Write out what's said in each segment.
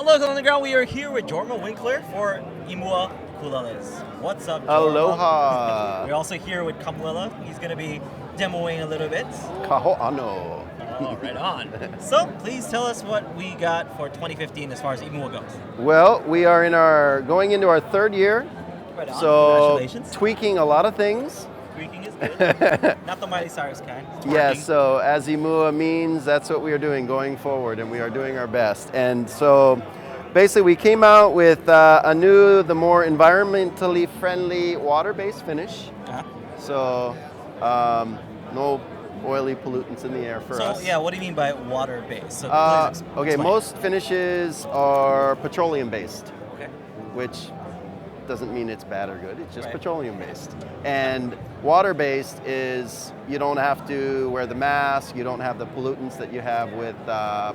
Aloha on the ground. We are here with Jorma Winkler for Imua Ukuleles. What's up, Jorma? Aloha. We're also here with Kamwilla. He's going to be demoing a little bit. Kaho ano. Oh, right on. So, please tell us what we got for 2015 as far as Imua goes. Well, we are going into our third year. Right on. So Congratulations. tweaking a lot of things. Tweaking is good. Not the Miley Cyrus kind. Yes, so as Imua means, that's what we are doing going forward, and we are doing our best. And so basically we came out with a new, the more environmentally friendly water-based finish. Uh-huh. So no oily pollutants in the air for us. So, yeah, what do you mean by water-based? So, Okay, explain. most finishes are petroleum-based, Okay. which doesn't mean it's bad or good, it's just Right. petroleum-based. And water-based is you don't have to wear the mask, you don't have the pollutants that you have with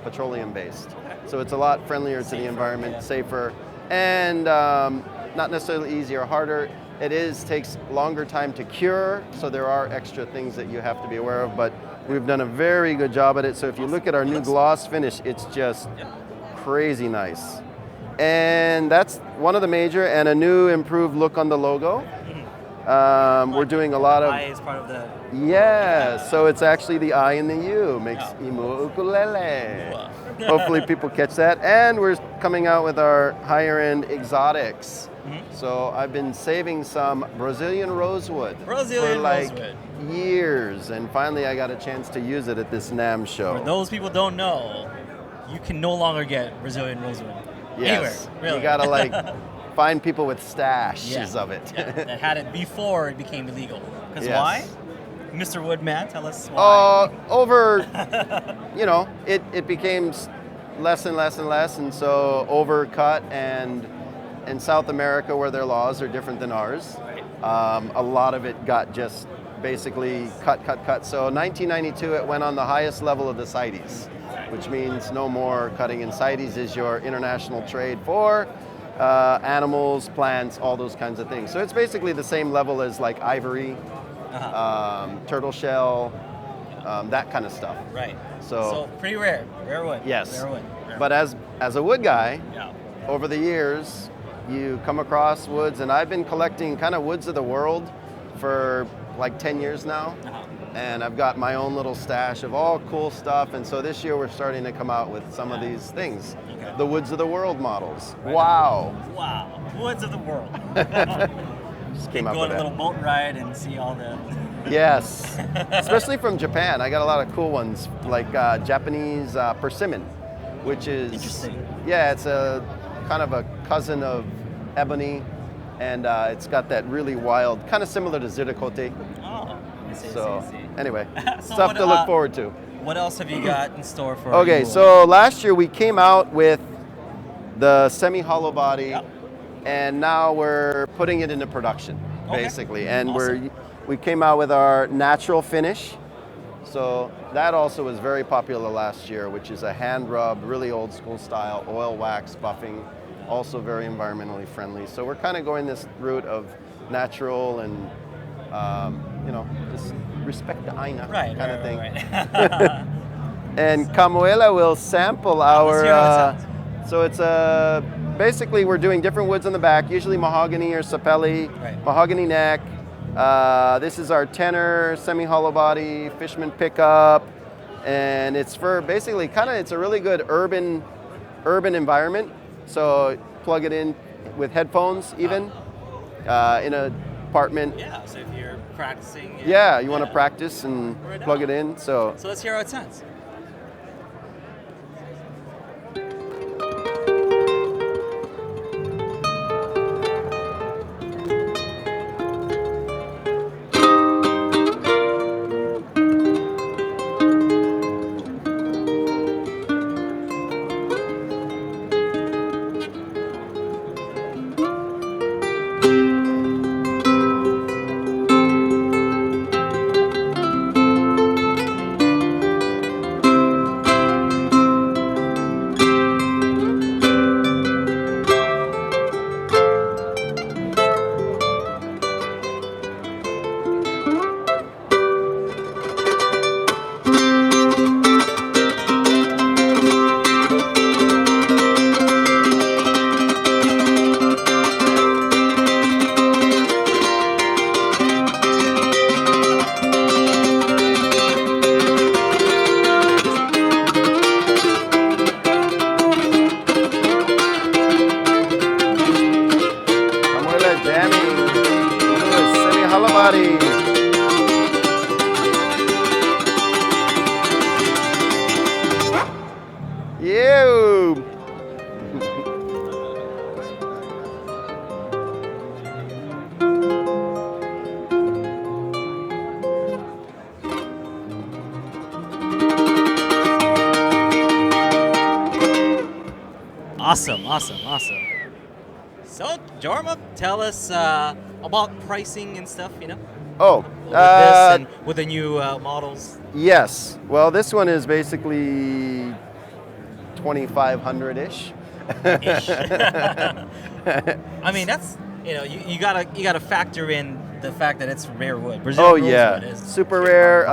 petroleum-based. So it's a lot friendlier to the environment, yeah. safer, and not necessarily easier or harder. It takes longer time to cure, so there are extra things that you have to be aware of, but we've done a very good job at it. So if you look at our new gloss finish, it's just crazy nice. And that's one of the major, and a new improved look on the logo. We're doing a lot of... I is part of the... Yeah, so it's actually the I and the U, makes Imua Ukulele. Hopefully people catch that. And we're coming out with our higher end exotics. So I've been saving some Brazilian rosewood for like years, and finally I got a chance to use it at this Namm show. For those people don't know, you can no longer get Brazilian rosewood. Yes, anywhere, really. You gotta like find people with stashes of it. That had it before it became illegal. Because why? Mr. Woodman, tell us why. Over, it became less and less and less, and so overcut, and in South America where their laws are different than ours, a lot of it got just basically cut. So in 1992 it went on the highest level of the CITES, which means no more cutting, and CITES is your international trade for animals, plants, all those kinds of things. So it's basically the same level as like ivory, turtle shell, that kind of stuff. Right. So pretty rare wood. Yes. Rare wood. But as a wood guy, over the years, you come across woods, and I've been collecting kind of woods of the world for like 10 years now. And I've got my own little stash of all cool stuff, and so this year we're starting to come out with some of these things. The woods of the world models. Right. Wow. Woods of the world. Just came up go with on a that. little boat ride and see all the... Yes, especially from Japan. I got a lot of cool ones, like Japanese persimmon, which is... Interesting. Yeah, it's a kind of a cousin of ebony, and it's got that really wild, kind of similar to ziricote. Oh, I see. Anyway, So stuff to look forward to. What else have you got in store for Okay, you? so last year we came out with the semi-hollow body, and now we're putting it into production, basically. And we came out with our natural finish. So that also was very popular last year, which is a hand-rubbed, really old school style, oil wax buffing, also very environmentally friendly. So we're kind of going this route of natural and, just respect the aina kind of thing. Right. And Camuela will sample our, so it's basically we're doing different woods on the back, usually mahogany or sapelli, mahogany neck. This is our tenor, semi-hollow body, Fishman pickup, and it's for basically it's a really good urban environment. So plug it in with headphones even in an apartment. Yeah, so if you're practicing. You want to practice and plug it in. So let's hear how it sounds. Awesome. So, Jorma, tell us about pricing and stuff, Oh, with this and with the new models. yes. Well, this one is basically 2,500-ish. Ish. I mean, that's you gotta factor in the fact that it's rare wood. Brazilian rosewood is super rare,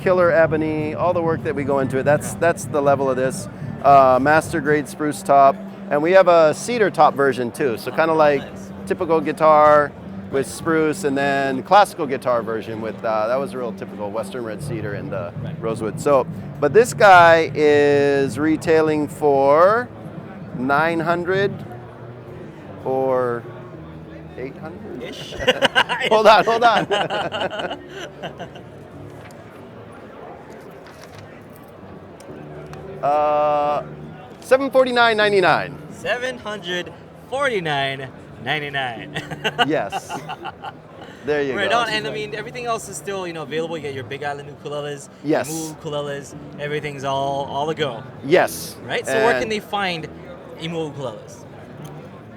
killer ebony, all the work that we go into it. That's the level of this. Master grade spruce top, and we have a cedar top version too. So kind of like nice. typical guitar with spruce, and then classical guitar version with that was a real typical Western red cedar and rosewood. So, but this guy is retailing for 900 or 800 ish. hold on. 749.99. $749.99. Yes. There you Right go. on, and I mean everything else is still available. You get your Big Island ukuleles, Yes. Imua ukuleles, everything's all a go. Yes. Right. So where can they find Imua ukuleles?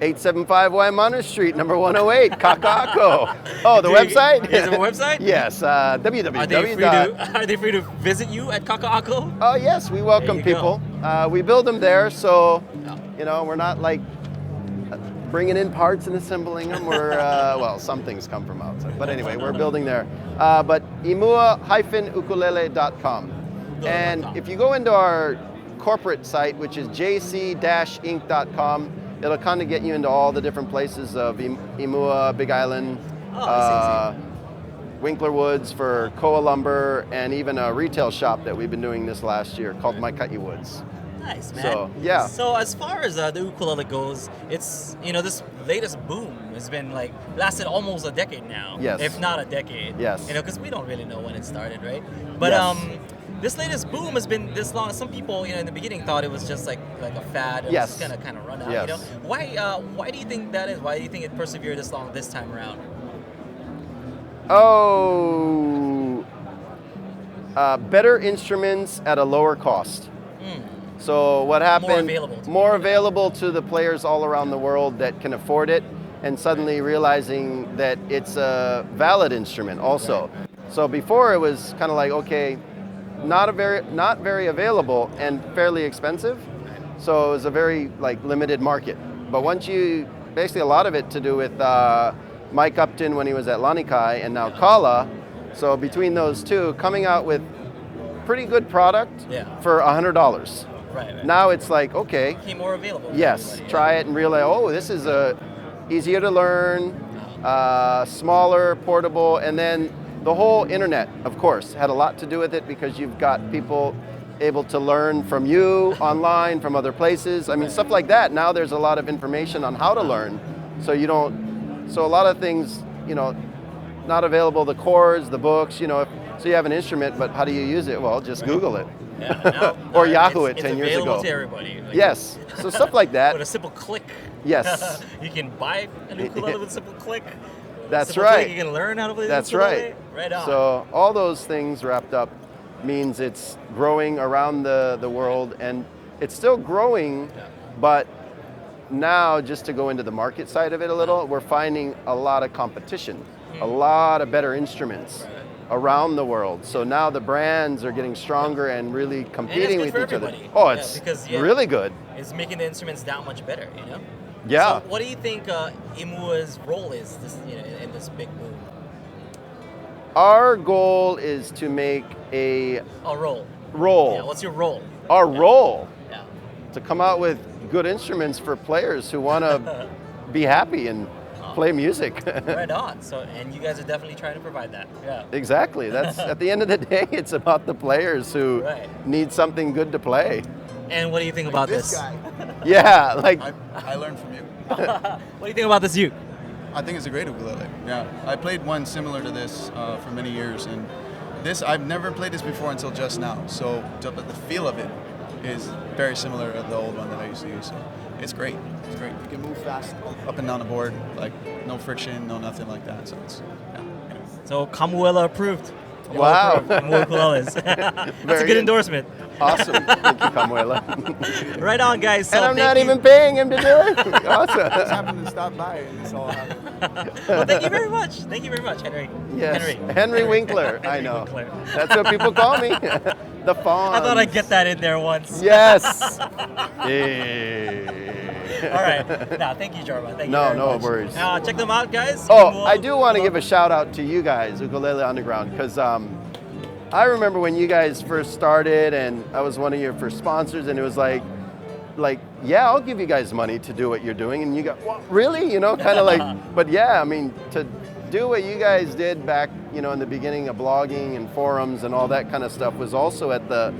875 Waimana Street, number 108, Kaka'ako. Oh, the website? Is there a website? Yes, www. Are they free to visit you at Kaka'ako? Oh, yes, we welcome There you people. We build them there, so, Oh. we're not like bringing in parts and assembling them. We're, well, some things come from outside. But anyway, we're building there. But imua-ukulele.com. And if you go into our corporate site, which is jc-inc.com, it'll kind of get you into all the different places of Imua, Big Island, Winkler Woods for Koa Lumber, and even a retail shop that we've been doing this last year called My Cut You Woods. Nice, man. So, yeah. So as far as the ukulele goes, it's this latest boom has been lasted almost a decade now. Yes. If not a decade. Yes. Because we don't really know when it started, right? But Yes. this latest boom has been this long. Some people, in the beginning thought it was just like a fad. It Yes. was gonna kind of run out. Yes. Why do you think that is? Why do you think it persevered this long this time around? Oh, better instruments at a lower cost. So what happened? More available to the players all around the world that can afford it, and suddenly realizing that it's a valid instrument also. Right. So before it was kind of like, okay, not very available and fairly expensive. So it was a very limited market. But once basically a lot of it to do with Mike Upton when he was at Lanikai, and now Kala. So between those two, coming out with pretty good product for $100. Right. Now it's like, okay, Became more available. yes, try it and realize, oh, this is easier to learn, smaller, portable, and then the whole internet, of course, had a lot to do with it because you've got people able to learn from you online, from other places. I mean, stuff like that. Now there's a lot of information on how to learn, so a lot of things, not available, the chords, the books, so you have an instrument, but how do you use it? Well, just Google it. Yeah, or Yahoo it 10 years ago. It's available to everybody. Yes, so stuff like that. With a simple click. Yes. You can buy an ukulele with a simple click. That's Simple right. click, you can learn how to play the That's ukulele. right. Right on. So all those things wrapped up means it's growing around the world, and it's still growing, but now just to go into the market side of it a little, we're finding a lot of competition, a lot of better instruments around the world. So now the brands are getting stronger and really competing with each other. Oh, it's really good. It's making the instruments that much better, Yeah. So what do you think Imua's role is in this big boom? Our goal is to make a role. Roll. Yeah, what's your role? Our role. Yeah. To come out with good instruments for players who want to be happy and play music. Right on. So, and you guys are definitely trying to provide that. Yeah. Exactly. That's at the end of the day, it's about the players who need something good to play. And what do you think about this? guy. Yeah, I learned from you. What do you think about this uke? I think it's a great ukulele. Yeah, I played one similar to this for many years, and I've never played this before until just now. So the feel of it is very similar to the old one that I used to use. So it's great. It's great. You can move fast up and down the board, no friction, no nothing like that. So it's So Kamuela approved. Wow. Imua ukuleles. That's a good endorsement. Awesome. Thank you, Kamuela. Right on, guys. So And I'm not you. even paying him to do it. Just Awesome. happened to stop by and this all happened. Well, thank you very much. Thank you very much, Henry. Yes, Henry Winkler. I Henry know. Winkler. That's what people call me. The fawn. I thought I'd get that in there once. Yes. Hey. All right. Now, thank you, Jarma. Thank you No, very no much. worries. Check them out, guys. Oh, I do want to give a shout out to you guys, Ukulele Underground, because I remember when you guys first started, and I was one of your first sponsors, and it was like, yeah, I'll give you guys money to do what you're doing, and you go, what, really? You know, kind of like, but yeah, I mean, to do what you guys did back, you know, in the beginning of blogging and forums and all that kind of stuff was also at the,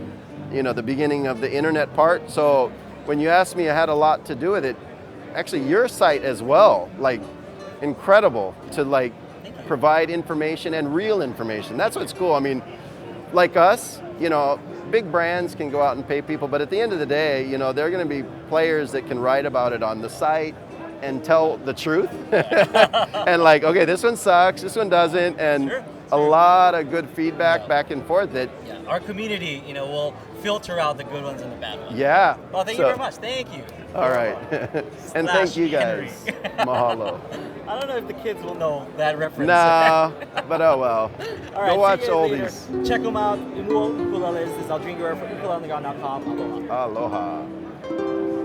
you know, the beginning of the internet part. So when you asked me, I had a lot to do with it. Actually, your site as well, like, incredible to like provide information and real information. That's what's cool. I mean, like us, you know, big brands can go out and pay people, but at the end of the day, you know, there are going to be players that can write about it on the site and tell the truth. And like, okay, this one sucks, this one doesn't, and a lot of good feedback back and forth that our community, you know, will filter out the good ones and the bad ones. Yeah. Well, thank you very much. Thank you. All right. And thank you guys. Mahalo. I don't know if the kids will know that reference. No, but oh well. All right, go watch see you guys oldies. later. Check them out. Imua Ukulele. This is I'll drink your from ukuleleunderground.com. Aloha. Aloha.